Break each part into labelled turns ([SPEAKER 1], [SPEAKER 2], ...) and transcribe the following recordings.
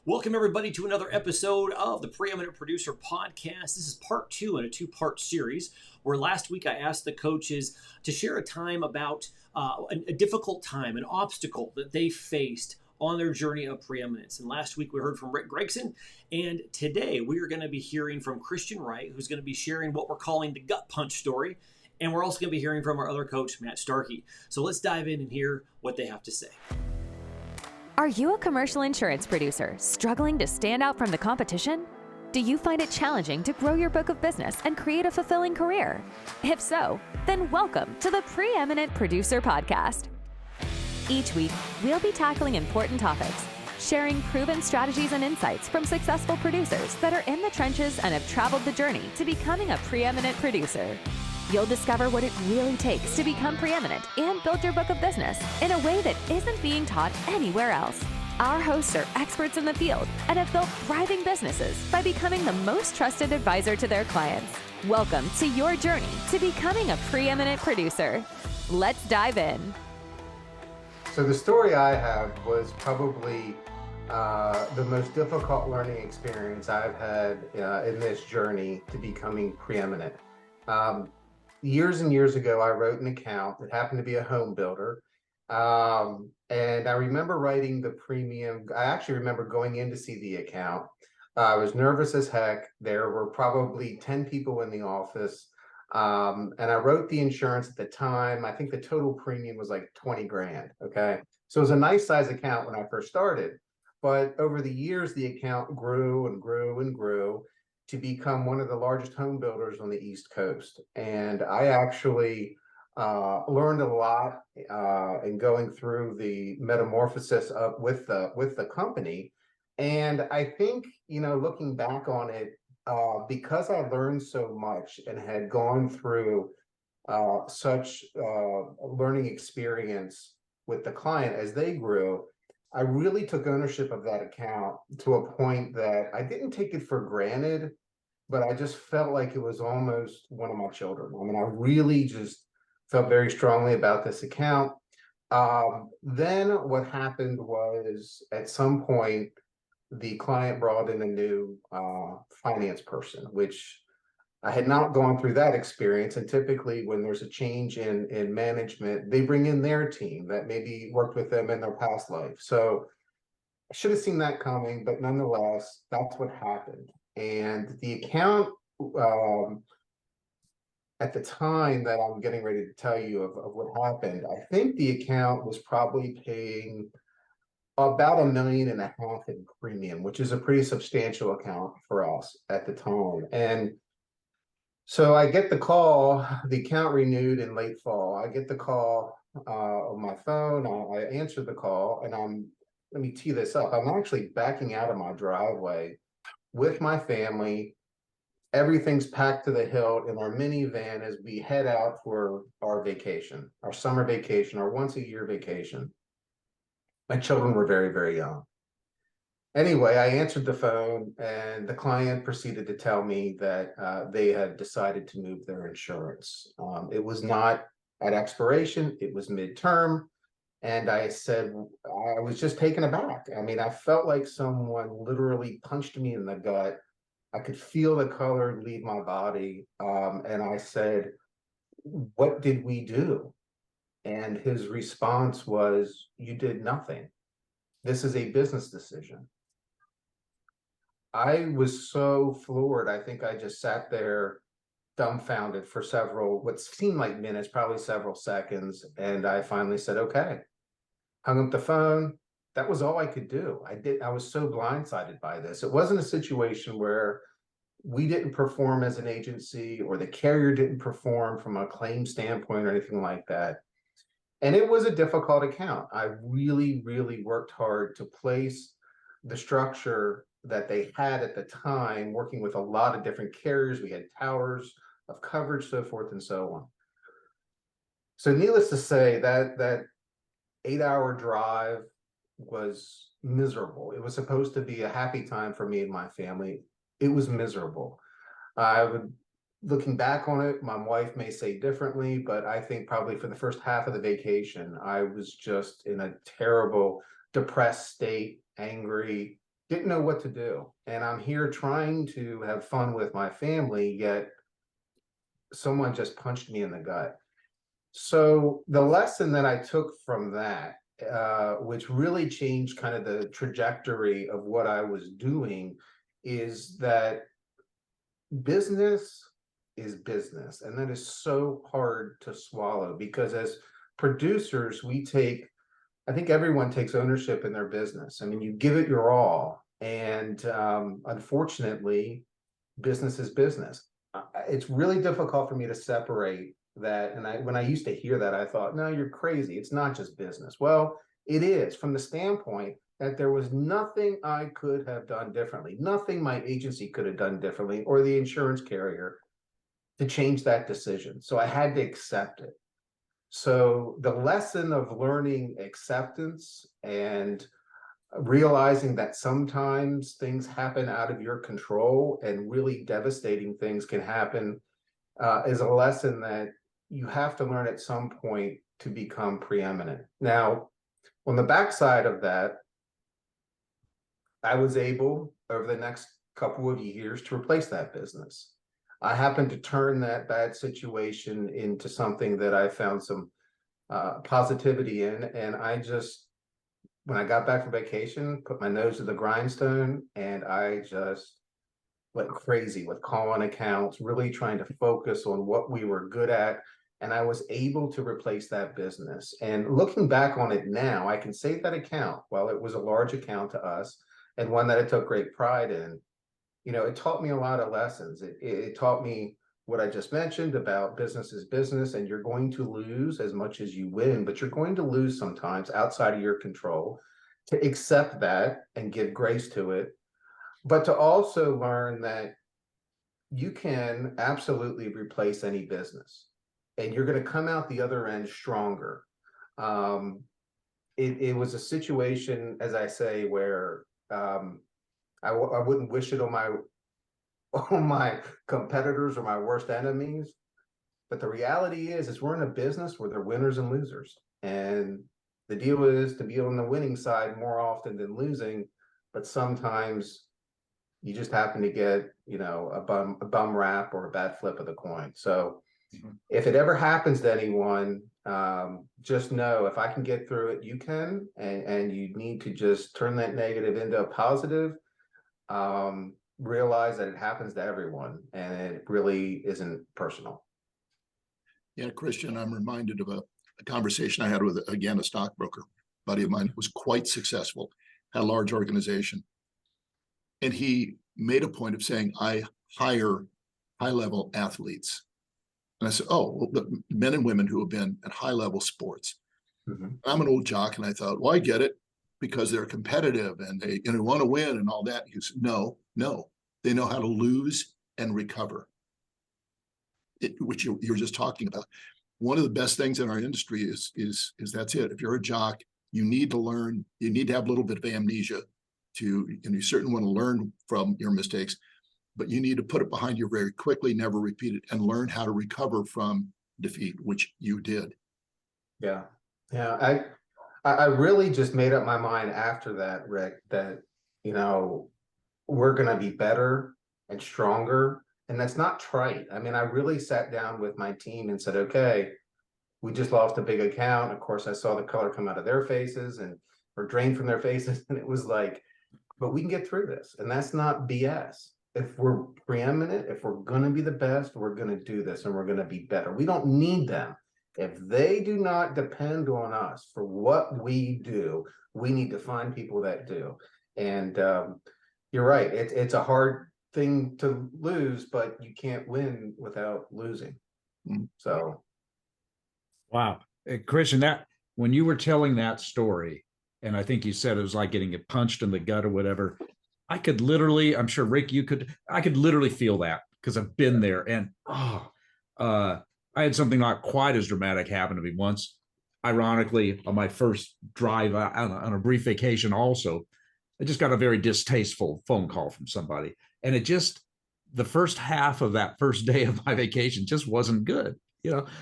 [SPEAKER 1] Welcome, everybody, to another episode of the Preeminent Producer Podcast. This is part two in a two-part series where last week I asked the coaches to share a time about a difficult time, an obstacle that they faced on their journey of preeminence. And last week we heard from Rick Gregson, and today we are going to be hearing from Christian Wright, who's going to be sharing what we're calling the gut punch story. And we're also going to be hearing from our other coach, Matt Starkey. So let's dive in and hear what they have to say.
[SPEAKER 2] Are you a commercial insurance producer struggling to stand out from the competition? Do you find it challenging to grow your book of business and create a fulfilling career? If so, then welcome to the Preeminent Producer Podcast. Each week, we'll be tackling important topics, sharing proven strategies and insights from successful producers that are in the trenches and have traveled the journey to becoming a preeminent producer. You'll discover what it really takes to become preeminent and build your book of business in a way that isn't being taught anywhere else. Our hosts are experts in the field and have built thriving businesses by becoming the most trusted advisor to their clients. Welcome to your journey to becoming a preeminent producer. Let's dive in.
[SPEAKER 3] So the story I have was probably the most difficult learning experience I've had in this journey to becoming preeminent. Years and years ago, I wrote an account that happened to be a home builder. And I remember writing the premium. I actually remember going in to see the account. I was nervous as heck. There were probably 10 people in the office. And I wrote the insurance at the time. I think the total premium was like 20 grand. Okay. So it was a nice size account when I first started. But over the years, the account grew and grew and grew to become one of the largest home builders on the East Coast. And I actually learned a lot in going through the metamorphosis with the company. And I think, looking back on it, because I learned so much and had gone through such learning experience with the client as they grew, I really took ownership of that account to a point that I didn't take it for granted, but I just felt like it was almost one of my children. I mean, I really just felt very strongly about this account. Then what happened was at some point, the client brought in a new finance person, which I had not gone through that experience. And typically when there's a change in management, they bring in their team that maybe worked with them in their past life. So I should have seen that coming, but nonetheless, that's what happened. And the account at the time that I'm getting ready to tell you of what happened, I think the account was probably paying about $1.5 million in premium, which is a pretty substantial account for us at the time. And so I get the call, the account renewed in late fall. I get the call on my phone. I answer the call, and let me tee this up. I'm actually backing out of my driveway with my family. Everything's packed to the hilt in our minivan as we head out for our vacation, our summer vacation, our once a year vacation. My children were very, very young. Anyway, I answered the phone, and the client proceeded to tell me that they had decided to move their insurance. It was not at expiration, it was midterm. And I said, I was just taken aback. I mean, I felt like someone literally punched me in the gut. I could feel the color leave my body. And I said, what did we do? And his response was, you did nothing. This is a business decision. I was so floored. I think I just sat there dumbfounded for what seemed like minutes, probably several seconds. And I finally said, okay, hung up the phone. That was all I could do. I was so blindsided by this. It wasn't a situation where we didn't perform as an agency or the carrier didn't perform from a claim standpoint or anything like that. And it was a difficult account. I really, really worked hard to place the structure that they had at the time, working with a lot of different carriers. We had towers of coverage, so forth and so on. So needless to say, that 8-hour drive was miserable. It was supposed to be a happy time for me and my family. It was miserable. Looking back on it, my wife may say differently, but I think probably for the first half of the vacation, I was just in a terrible, depressed state, angry, didn't know what to do. And I'm here trying to have fun with my family, yet someone just punched me in the gut. So the lesson that I took from that, which really changed kind of the trajectory of what I was doing, is that business is business. And that is so hard to swallow, because as producers, I think everyone takes ownership in their business. I mean, you give it your all. And unfortunately, business is business. It's really difficult for me to separate that. And when I used to hear that, I thought, no, you're crazy. It's not just business. Well, it is, from the standpoint that there was nothing I could have done differently, nothing my agency could have done differently, or the insurance carrier, to change that decision. So I had to accept it. So the lesson of learning acceptance and realizing that sometimes things happen out of your control and really devastating things can happen is a lesson that you have to learn at some point to become preeminent. Now, on the backside of that, I was able, over the next couple of years, to replace that business. I happened to turn that bad situation into something that I found some positivity in. And I just, when I got back from vacation, put my nose to the grindstone, and I just went crazy with calling accounts, really trying to focus on what we were good at. And I was able to replace that business. And looking back on it now, I can say that account, while it was a large account to us and one that I took great pride in, it taught me a lot of lessons. It taught me what I just mentioned about business is business, and you're going to lose as much as you win, but you're going to lose sometimes outside of your control, to accept that and give grace to it, but to also learn that you can absolutely replace any business, and you're going to come out the other end stronger. It was a situation, as I say, where I wouldn't wish it on my competitors or my worst enemies. But the reality is we're in a business where there are winners and losers. And the deal is to be on the winning side more often than losing. But sometimes you just happen to get, a bum rap or a bad flip of the coin. So if it ever happens to anyone, just know, if I can get through it, you can. And you need to just turn that negative into a positive. Realize that it happens to everyone, and it really isn't personal.
[SPEAKER 4] Yeah, Christian, I'm reminded of a conversation I had with, again, a stockbroker buddy of mine who was quite successful, had a large organization. And he made a point of saying, I hire high-level athletes. And I said, oh, well, the men and women who have been at high-level sports. Mm-hmm. I'm an old jock, and I thought, well, I get it, because they're competitive and they want to win and all that. He said, no, they know how to lose and recover, which you're just talking about. One of the best things in our industry is that's it. If you're a jock, you need to learn, you need to have a little bit of amnesia and you certainly want to learn from your mistakes, but you need to put it behind you very quickly, never repeat it, and learn how to recover from defeat, which you did.
[SPEAKER 3] Yeah. I really just made up my mind after that, Rick, that, we're going to be better and stronger. And that's not trite. I mean, I really sat down with my team and said, okay, we just lost a big account. Of course, I saw the color come out of their faces or drain from their faces. And it was like, but we can get through this. And that's not BS. If we're preeminent, if we're going to be the best, we're going to do this and we're going to be better. We don't need them. If they do not depend on us for what we do, we need to find people that do. And you're right. It's a hard thing to lose, but you can't win without losing. So.
[SPEAKER 5] Wow. Christian, that when you were telling that story, and I think you said it was like getting it punched in the gut or whatever, I could literally, I'm sure Rick, I could literally feel that, because I've been there. And I had something not quite as dramatic happen to me once. Ironically, on my first drive on a brief vacation also, I just got a very distasteful phone call from somebody. And the first half of that first day of my vacation just wasn't good,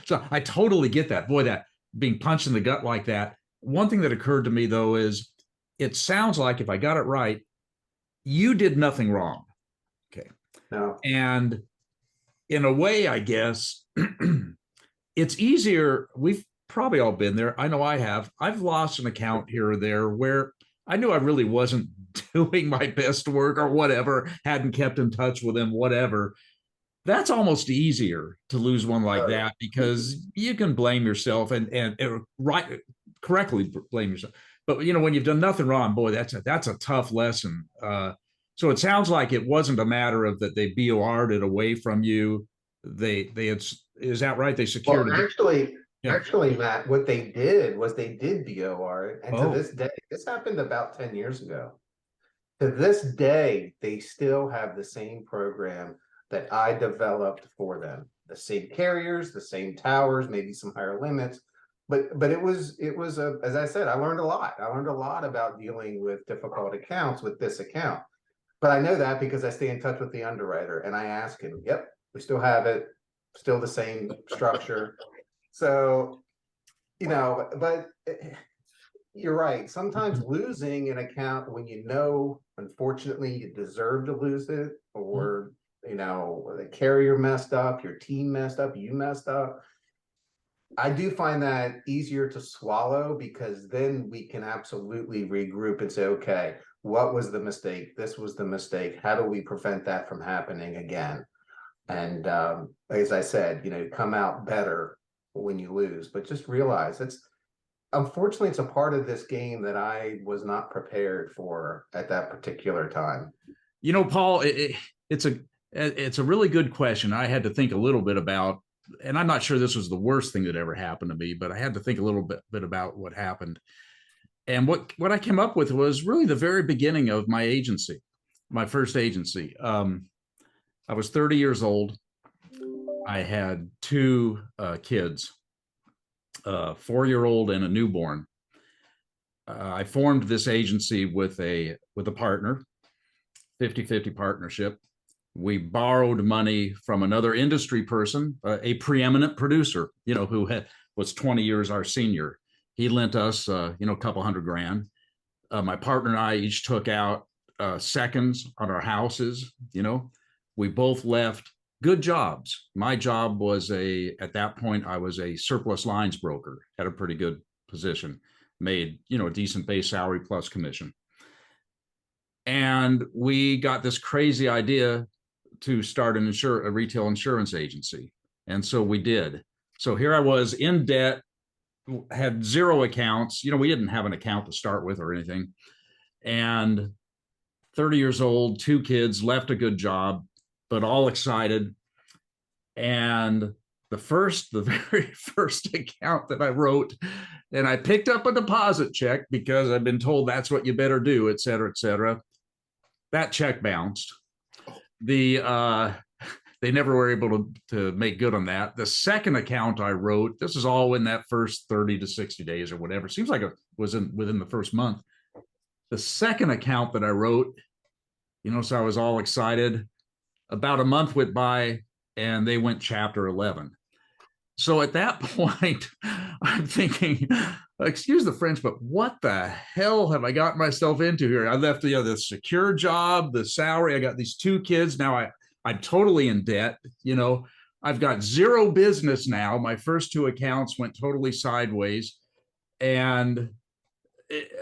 [SPEAKER 5] So I totally get that. Boy, that being punched in the gut like that. One thing that occurred to me, though, is it sounds like, if I got it right, you did nothing wrong. Okay.
[SPEAKER 3] No.
[SPEAKER 5] And in a way, I guess it's easier. We've probably all been there. I know I have. I've lost an account here or there where I knew I really wasn't doing my best work or whatever, hadn't kept in touch with them, whatever. That's almost easier to lose one like that because you can blame yourself and correctly blame yourself. But when you've done nothing wrong, boy, that's a tough lesson. So it sounds like it wasn't a matter of that they BOR'd it away from you. They had, is that right? They secured it.
[SPEAKER 3] Actually, Matt, what they did was they did BOR it, and to this day, this happened about 10 years ago. To this day, they still have the same program that I developed for them. The same carriers, the same towers, maybe some higher limits. But it was as I said, I learned a lot. I learned a lot about dealing with difficult accounts with this account. But I know that because I stay in touch with the underwriter and I ask him, yep, we still have it, still the same structure. So, but you're right. Sometimes losing an account when unfortunately, you deserve to lose it, or, the carrier messed up, your team messed up, you messed up. I do find that easier to swallow because then we can absolutely regroup and say, okay, what was the mistake? This was the mistake. How do we prevent that from happening again? And as I said, come out better when you lose, but just realize unfortunately, it's a part of this game that I was not prepared for at that particular time.
[SPEAKER 5] Paul, it's a really good question. I had to think a little bit about, and I'm not sure this was the worst thing that ever happened to me, but I had to think a little bit about what happened. And what I came up with was really the very beginning of my agency, my first agency. I was 30 years old. I had two kids, a 4-year-old and a newborn. I formed this agency with a partner, 50-50 partnership. We borrowed money from another industry person, a preeminent producer, who was 20 years our senior. He lent us, a couple $100,000. My partner and I each took out seconds on our houses. We both left good jobs. My job was at that point, I was a surplus lines broker, had a pretty good position, made, a decent base salary plus commission. And we got this crazy idea to start a retail insurance agency. And so we did. So here I was in debt, had 0 accounts. We didn't have an account to start with or anything. And 30 years old, 2 kids, left a good job, but all excited. And the very first account that I wrote, and I picked up a deposit check because I've been told that's what you better do, et cetera, et cetera. That check bounced. They never were able to make good on that. The second account I wrote, this is all in that first 30 to 60 days or whatever. Seems like it was within the first month. The second account that I wrote, so I was all excited. About a month went by and they went Chapter 11. So at that point, I'm thinking, excuse the French, but what the hell have I got myself into here? I left the secure job, the salary. I got these 2 kids. Now I'm totally in debt. I've got 0 business now. My first 2 accounts went totally sideways. And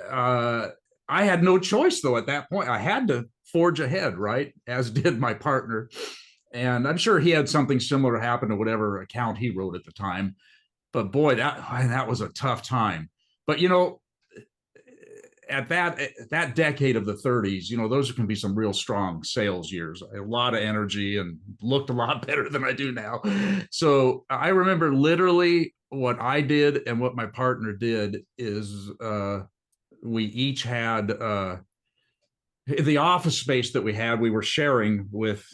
[SPEAKER 5] I had no choice, though, at that point. I had to forge ahead, right? As did my partner. And I'm sure he had something similar happen to whatever account he wrote at the time. But boy, that was a tough time. But, at that decade of the 30s, those can be some real strong sales years, a lot of energy, and looked a lot better than I do now. So I remember literally what I did and what my partner did is we each had the office space that we had, we were sharing with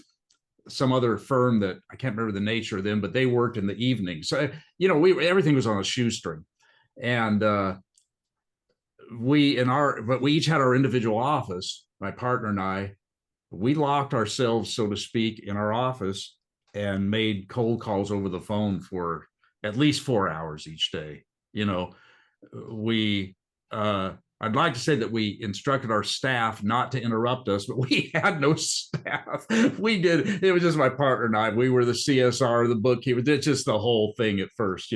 [SPEAKER 5] some other firm that I can't remember the nature of them, but they worked in the evening. So, everything was on a shoestring. And we each had our individual office. My partner and I, we locked ourselves, so to speak, in our office and made cold calls over the phone for at least 4 hours each day. We I'd like to say that we instructed our staff not to interrupt us, but we had no staff. It was just my partner and I. We were the CSR, the bookkeeper. It's just the whole thing at first,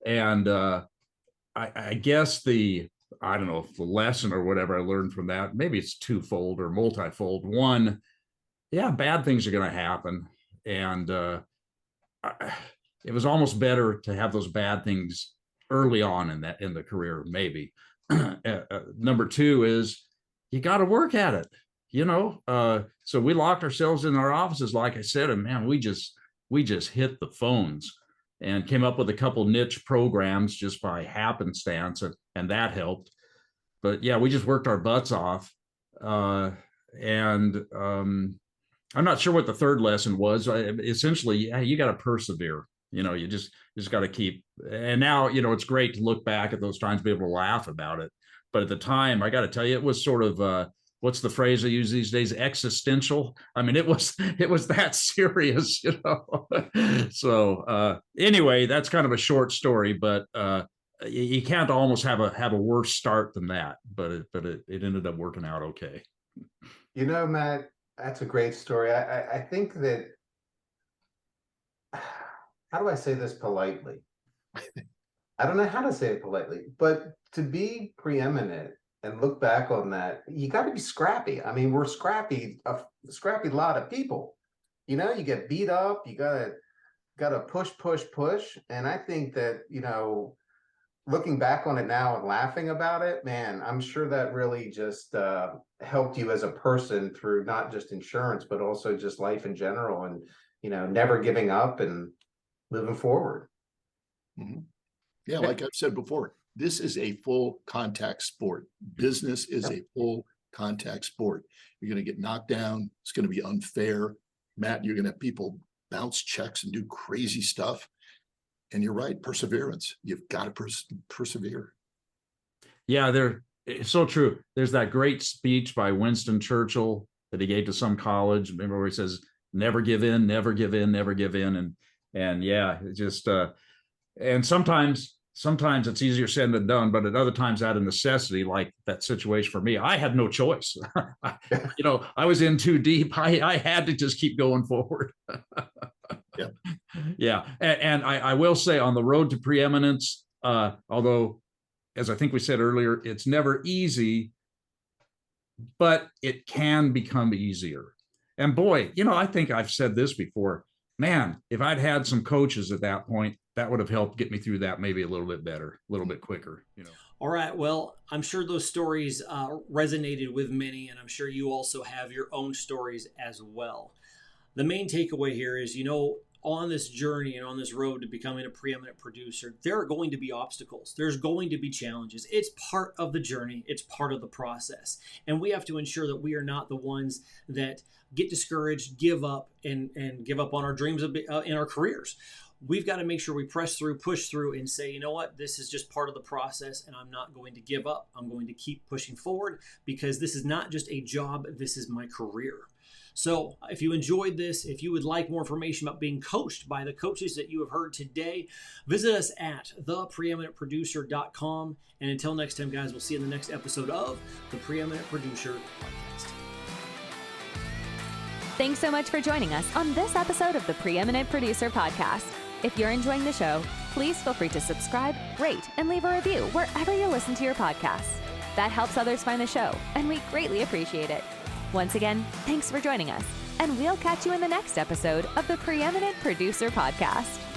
[SPEAKER 5] And I guess I don't know if the lesson or whatever I learned from that, maybe it's twofold or multifold. One, yeah, bad things are going to happen. And it was almost better to have those bad things early on in the career, maybe. Number two is you got to work at it, so we locked ourselves in our offices, like I said, and man, we just hit the phones and came up with a couple niche programs just by happenstance, and that helped. But yeah, we just worked our butts off. And I'm not sure what the third lesson was. Essentially, you got to persevere. You just got to keep. And now, it's great to look back at those times, be able to laugh about it. But at the time, I got to tell you, it was sort of what's the phrase I use these days? Existential. I mean, it was that serious, So anyway, that's kind of a short story, but you can't almost have a worse start than that. But it ended up working out okay.
[SPEAKER 3] Matt, that's a great story. I think that. How do I say this politely? I don't know how to say it politely, but to be preeminent and look back on that, you got to be scrappy. I mean, we're scrappy, a scrappy lot of people. You get beat up, you gotta push. And I think that, looking back on it now and laughing about it, man, I'm sure that really just helped you as a person through not just insurance, but also just life in general, and, never giving up and moving forward.
[SPEAKER 4] Mm-hmm. Yeah, like I've said before, this is a full contact sport. Business is a full contact sport. You're going to get knocked down. It's going to be unfair. Matt, you're going to have people bounce checks and do crazy stuff. And you're right, perseverance. You've got to persevere. Yeah,
[SPEAKER 5] it's so true. There's that great speech by Winston Churchill that he gave to some college. Remember where he says, never give in, never give in, never give in. And yeah, it just, and sometimes it's easier said than done, but at other times out of necessity, like that situation for me, I had no choice. I was in too deep. I had to just keep going forward.
[SPEAKER 4] Yeah.
[SPEAKER 5] Yeah. And I will say, on the road to preeminence, although, as I think we said earlier, it's never easy, but it can become easier. And boy, I think I've said this before, man, if I'd had some coaches at that point, that would have helped get me through that maybe a little bit better, a little bit quicker.
[SPEAKER 1] All right. Well, I'm sure those stories resonated with many, and I'm sure you also have your own stories as well. The main takeaway here is, on this journey and on this road to becoming a preeminent producer, there are going to be obstacles. There's going to be challenges. It's part of the journey. It's part of the process. And we have to ensure that we are not the ones that get discouraged, give up, and give up on our dreams in our careers. We've got to make sure we press through, push through, and say, you know what, this is just part of the process, and I'm not going to give up. I'm going to keep pushing forward, because this is not just a job, this is my career. So if you enjoyed this, if you would like more information about being coached by the coaches that you have heard today, visit us at thepreeminentproducer.com. And until next time, guys, we'll see you in the next episode of the Preeminent Producer Podcast.
[SPEAKER 2] Thanks so much for joining us on this episode of the Preeminent Producer Podcast. If you're enjoying the show, please feel free to subscribe, rate, and leave a review wherever you listen to your podcasts. That helps others find the show, and we greatly appreciate it. Once again, thanks for joining us, and we'll catch you in the next episode of the Preeminent Producer Podcast.